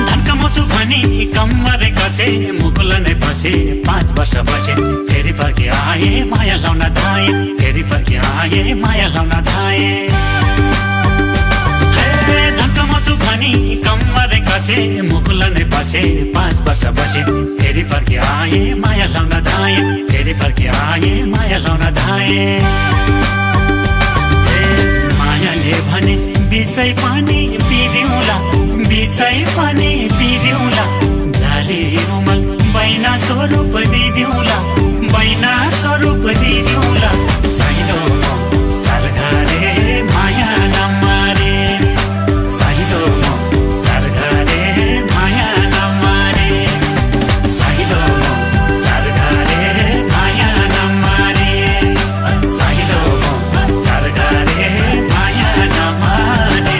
धन्कमाउँछु भनी कम्मरे कसे मुकुल नै बसे 5 वर्ष बसे फेरि फर्की आए माया लाउन धाए फेरि फर्की आए माया लाउन धाए धन्कमाउँछु भनी कम्मरे कसे मुकुल नै बसे 5 वर्ष बसे फेरि फर्की आए माया लाउन धाए फेरि फर्की आए माया लाउन धाए मायाले भने बिसै पानी पिदिउँला बिसै पानी पिदिउँला झाली रुमल बैना स्वरूप दिदिउँला बैना स्वरूप दिदिउँला साइलो चारघारे माया नमारे साइलो चारघारे माया नमारे साइलो चारघारे माया नमारे साइलो चारघारे माया नमारे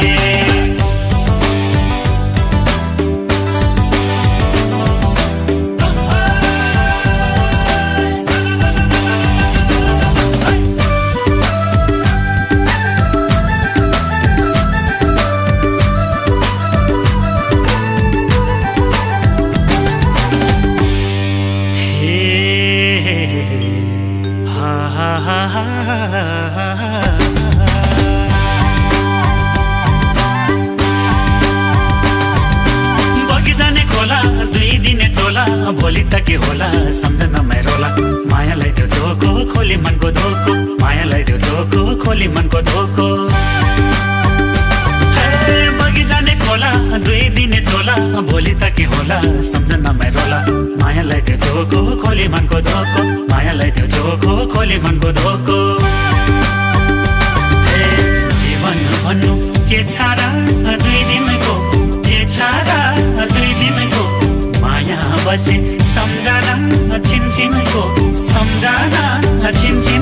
बगिजाने खोला 2 दिने चोला भोलि त के होला सम्झन मै रोला मायालाई त्यो झोको खोली मनको धोको मायालाई त्यो झोको खोली मनको धोको बगिजाने खोला 2 दिने चोला भोलि त के होला सम्झन मै रोला मायालाई त्यो झोको खोली मनको धोको मायालाई त्यो झोको खोली मनको धोको जीवन भन्नु के छारा 2 दिनको के छारा 2 दिनको माया बसे सम्झना छिनछिनको सम्झना छिनछिन